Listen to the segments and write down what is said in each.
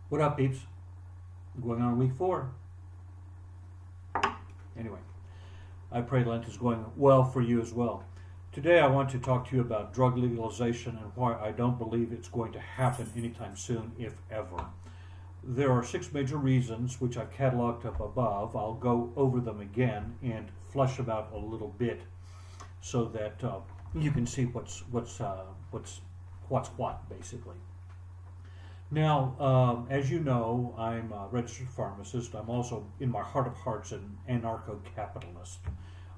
What up, peeps? Going on week 4. Anyway, I pray Lent is going well for you as well. Today I want to talk to you about drug legalization and why I don't believe it's going to happen anytime soon, if ever. There are 6 major reasons which I've cataloged up above. I'll go over them again and flesh them out a little bit so that you can see what's what, basically. Now, as you know, I'm a registered pharmacist. I'm also, in my heart of hearts, an anarcho-capitalist.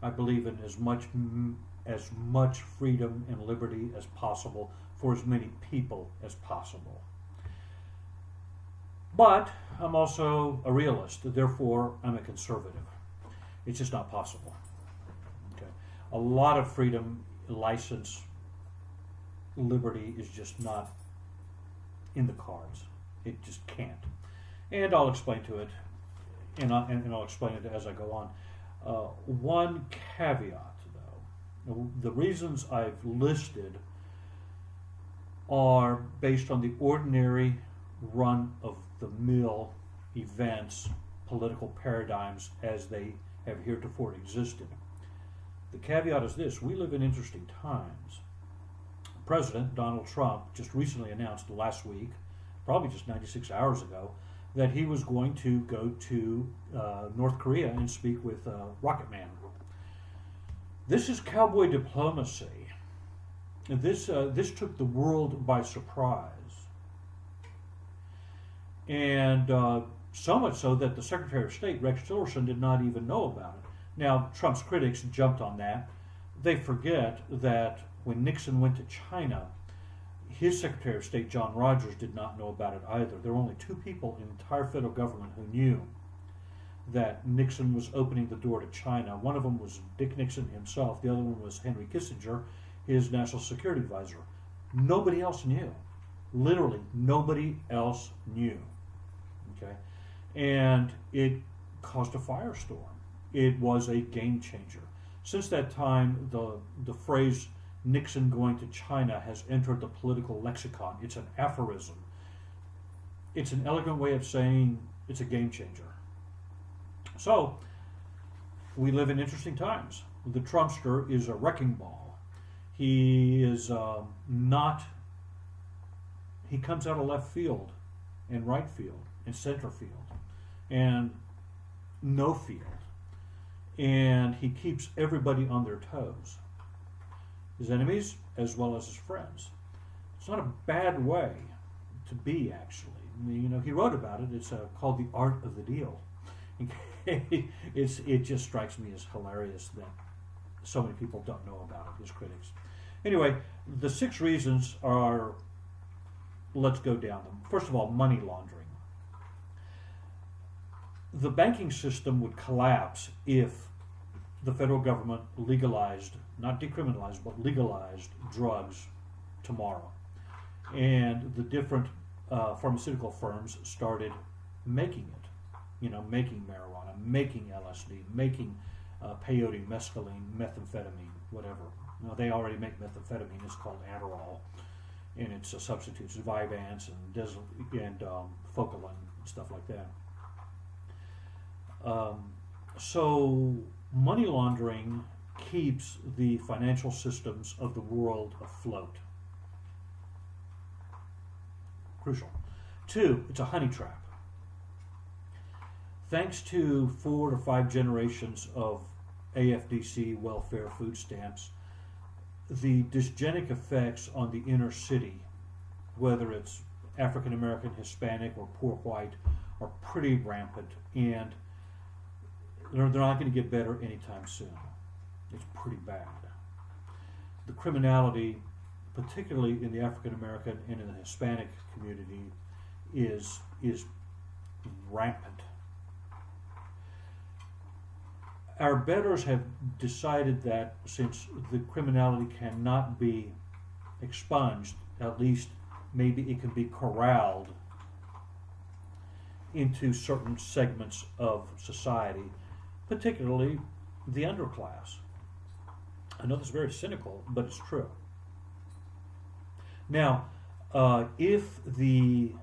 I believe in as much freedom and liberty as possible for as many people as possible. But I'm also a realist, therefore I'm a conservative. It's just not possible. Okay. A lot of freedom, license, liberty is just not in the cards. It just can't. And I'll explain to it, and I'll explain it as I go on. One caveat, though. The reasons I've listed are based on the ordinary run-of-the-mill events, political paradigms as they have heretofore existed. The caveat is this: we live in interesting times. President Donald Trump just recently announced last week, probably just 96 hours ago, that he was going to go to North Korea and speak with Rocket Man. This is cowboy diplomacy. This took the world by surprise. And so much so that the Secretary of State, Rex Tillerson, did not even know about it. Now, Trump's critics jumped on that. They forget that when Nixon went to China, his Secretary of State, John Rogers, did not know about it either. There were only 2 people in the entire federal government who knew that Nixon was opening the door to China. One of them was Dick Nixon himself. The other one was Henry Kissinger, his national security advisor. Nobody else knew. Literally, nobody else knew. Okay? And it caused a firestorm. It was a game changer. Since that time, the phrase Nixon going to China has entered the political lexicon. It's an aphorism. It's an elegant way of saying it's a game changer. So, we live in interesting times. The Trumpster is a wrecking ball. He is he comes out of left field and right field and center field and no field. And he keeps everybody on their toes. His enemies as well as his friends. It's not a bad way to be, actually. He wrote about it. It's called The Art of the Deal. It just strikes me as hilarious that so many people don't know about it, his critics. Anyway, the 6 reasons are, let's go down them. First of all, money laundering. The banking system would collapse if the federal government legalized, not decriminalized, but legalized drugs tomorrow. And the different pharmaceutical firms started making it. Making marijuana, making LSD, making peyote, mescaline, methamphetamine, whatever. They already make methamphetamine. It's called Adderall, and it's a substitute, Vyvanse and Focalin, and stuff like that. So money laundering keeps the financial systems of the world afloat. Crucial. 2, it's a honey trap. Thanks to 4 to 5 generations of AFDC welfare food stamps, the dysgenic effects on the inner city, whether it's African American, Hispanic, or poor white, are pretty rampant, and they're not going to get better anytime soon. It's pretty bad. The criminality, particularly in the African American and in the Hispanic community, is rampant. Our betters have decided that since the criminality cannot be expunged, at least maybe it can be corralled into certain segments of society, particularly the underclass. I know this is very cynical, but it's true. Now, if the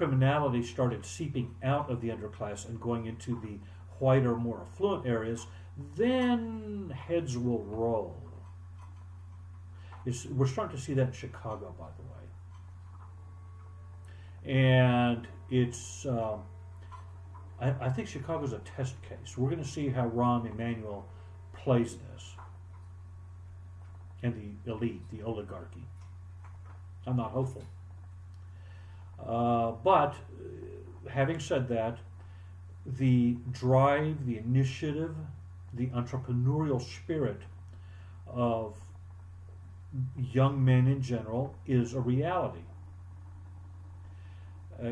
criminality started seeping out of the underclass and going into the whiter, more affluent areas, then heads will roll. We're starting to see that in Chicago, by the way. And I think Chicago's a test case. We're going to see how Rahm Emanuel plays this. And the elite, the oligarchy. I'm not hopeful. But having said that, the drive, the initiative, the entrepreneurial spirit of young men in general is a reality.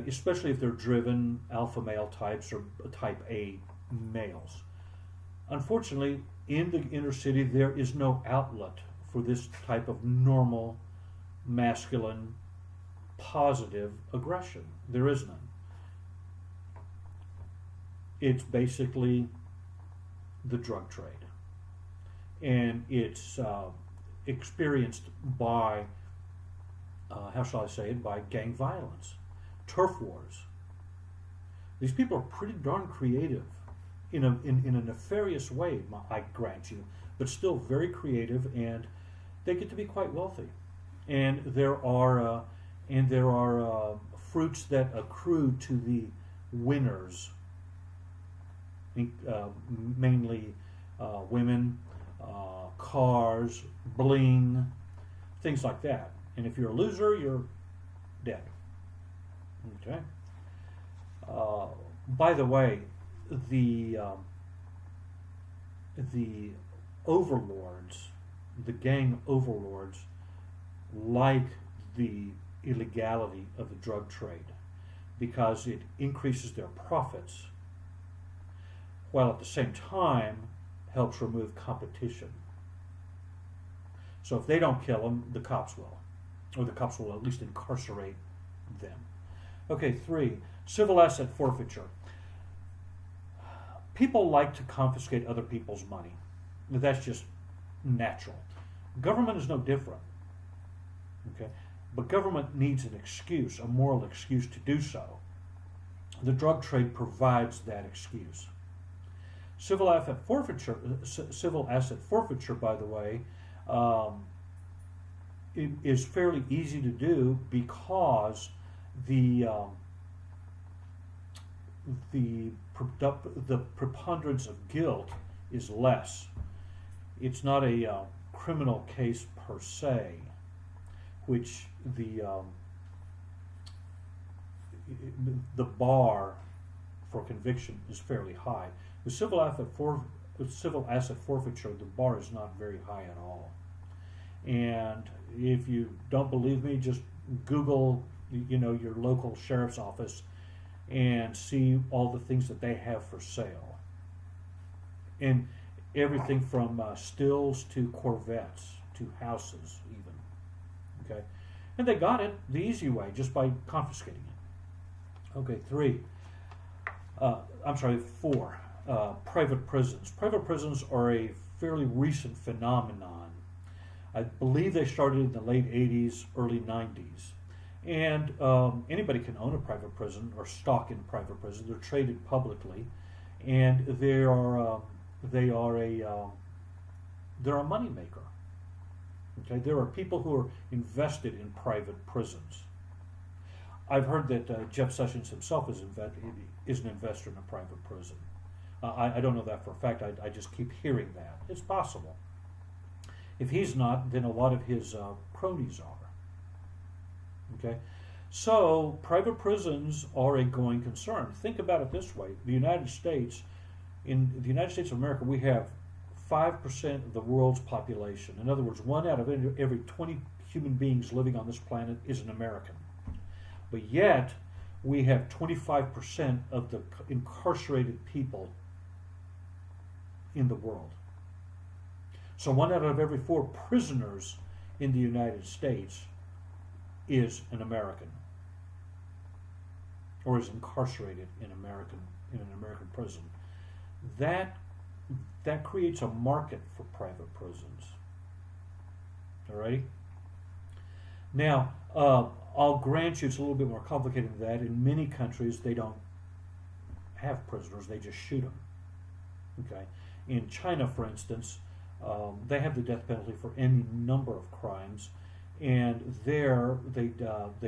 Especially if they're driven alpha male types or type A males. Unfortunately, in the inner city, there is no outlet for this type of normal, masculine, positive aggression. There is none. It's basically the drug trade. And it's experienced by, how shall I say it, by gang violence, turf wars. These people are pretty darn creative in a nefarious way, I grant you, but still very creative, and they get to be quite wealthy. And there are fruits that accrue to the winners, mainly women, cars, bling, things like that. And if you're a loser, you're dead. Okay. By the way, the overlords, the gang overlords, like the illegality of the drug trade because it increases their profits, while at the same time helps remove competition. So if they don't kill them, the cops will, or the cops will at least incarcerate them. Okay, 3, civil asset forfeiture. People like to confiscate other people's money. That's just natural. Government is no different. Okay, but government needs an excuse, a moral excuse to do so. The drug trade provides that excuse. Civil asset forfeiture, by the way, is fairly easy to do because the preponderance of guilt is less. It's not a criminal case per se, which the bar for conviction is fairly high. With civil asset forfeiture, the bar is not very high at all. And if you don't believe me, just Google, your local sheriff's office and see all the things that they have for sale. And everything from stills to Corvettes to houses even. Okay? And they got it the easy way, just by confiscating it. Okay, 4. Private prisons. Private prisons are a fairly recent phenomenon. I believe they started in the late 80s, early 90s. And anybody can own a private prison or stock in private prison. They're traded publicly, and they're a money maker. Okay, there are people who are invested in private prisons. I've heard that Jeff Sessions himself is an investor in a private prison. I don't know that for a fact. I just keep hearing that. It's possible. If he's not, then a lot of his cronies are. Okay, so private prisons are a going concern. Think about it this way: in the United States of America, we have 5% of the world's population. In other words, 1 out of every 20 human beings living on this planet is an American. But yet, we have 25% of the incarcerated people in the world. So 1 out of every 4 prisoners in the United States is an American, or is incarcerated in an American prison. That creates a market for private prisons. Alrighty? Now, I'll grant you it's a little bit more complicated than that. In many countries, they don't have prisoners; they just shoot them. Okay. In China, for instance, they have the death penalty for any number of crimes, and there they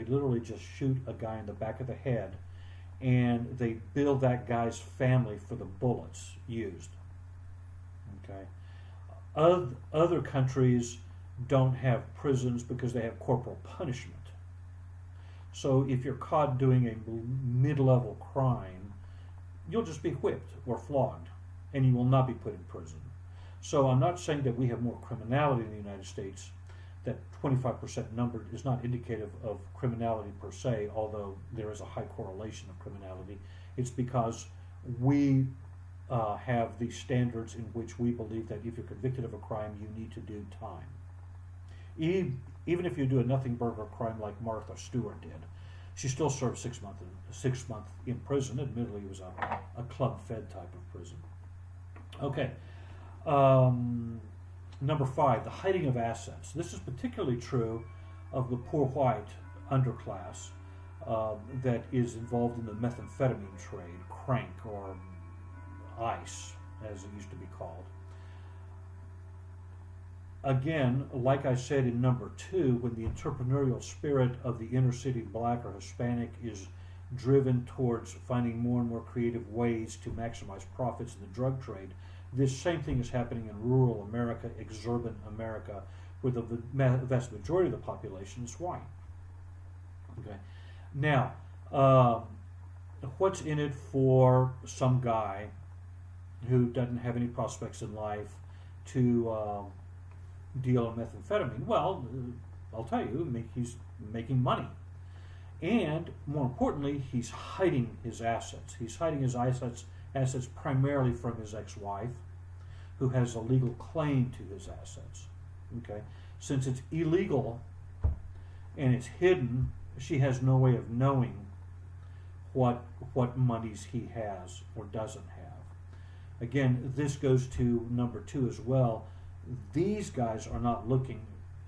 literally just shoot a guy in the back of the head, and they bill that guy's family for the bullets used. Okay. Other countries don't have prisons because they have corporal punishment. So if you're caught doing a mid-level crime, you'll just be whipped or flogged, and you will not be put in prison. So I'm not saying that we have more criminality in the United States. That 25% number is not indicative of criminality per se, although there is a high correlation of criminality. It's because we have these standards in which we believe that if you're convicted of a crime, you need to do time. Even if you do a nothing burger crime like Martha Stewart did, she still served 6 months in prison. Admittedly, it was a club-fed type of prison. Okay. Number 5, the hiding of assets. This is particularly true of the poor white underclass that is involved in the methamphetamine trade, crank or ice, as it used to be called. Again, like I said in number 2, when the entrepreneurial spirit of the inner city black or Hispanic is driven towards finding more and more creative ways to maximize profits in the drug trade, this same thing is happening in rural America, exurban America, where the vast majority of the population is white. Okay, now, what's in it for some guy who doesn't have any prospects in life to deal in methamphetamine? Well, I'll tell you, he's making money. And more importantly, he's hiding his assets. He's hiding his assets primarily from his ex-wife, who has a legal claim to his assets. Okay, since it's illegal and it's hidden, she has no way of knowing what monies he has or doesn't have. Again, this goes to number 2 as well. These guys are not looking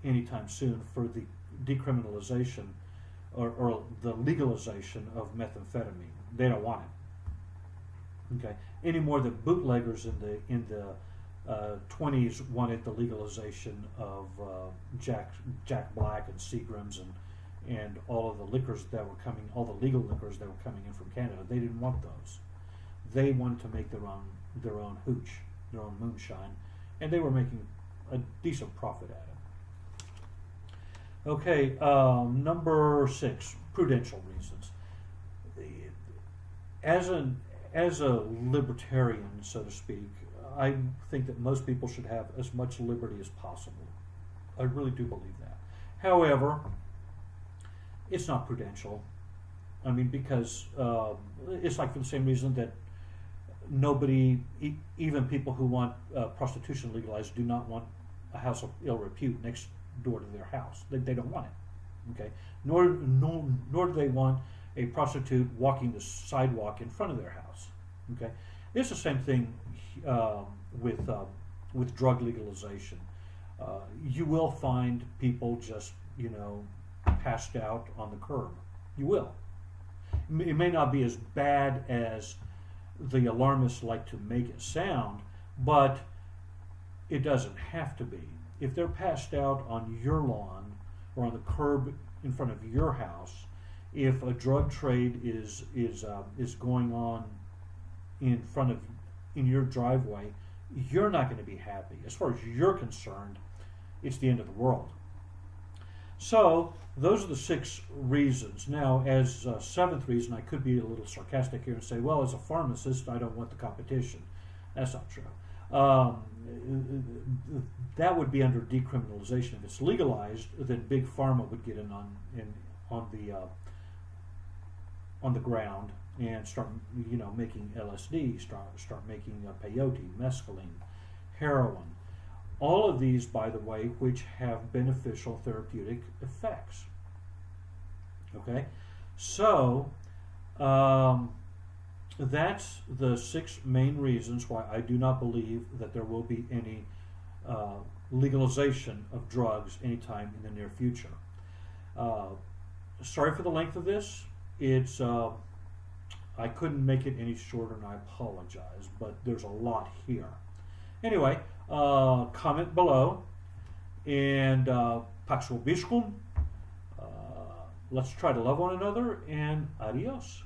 anytime soon for the decriminalization or the legalization of methamphetamine. They don't want it. Okay, any more than bootleggers in the 20s wanted the legalization of Jack Black and Seagrams and all of the liquors that were coming, all the legal liquors that were coming in from Canada. They didn't want those. They wanted to make their own hooch, their own moonshine, and they were making a decent profit at it. Okay, number 6, prudential reasons. As a libertarian, so to speak, I think that most people should have as much liberty as possible. I really do believe that. However, it's not prudential. I mean, because it's like for the same reason that nobody, even people who want prostitution legalized, do not want a house of ill repute next door to their house. They don't want it. Okay, nor do they want a prostitute walking the sidewalk in front of their house. Okay, it's the same thing with drug legalization. You will find people just passed out on the curb. You will. It may not be as bad as the alarmists like to make it sound, but it doesn't have to be. If they're passed out on your lawn or on the curb in front of your house, if a drug trade is going on in your driveway, you're not going to be happy. As far as you're concerned, it's the end of the world. So those are the 6 reasons. Now, as a 7th reason, I could be a little sarcastic here and say, well, as a pharmacist, I don't want the competition. That's not true. That would be under decriminalization. If it's legalized, then big pharma would get in on the ground and start making LSD, start making peyote, mescaline, heroin. All of these, by the way, which have beneficial therapeutic effects. Okay, so that's the 6 main reasons why I do not believe that there will be any legalization of drugs anytime in the near future. Uh, Sorry for the length of this. It's I couldn't make it any shorter, and I apologize, but there's a lot here. Anyway, comment below, and Pax Vobiscum. Let's try to love one another, and adios.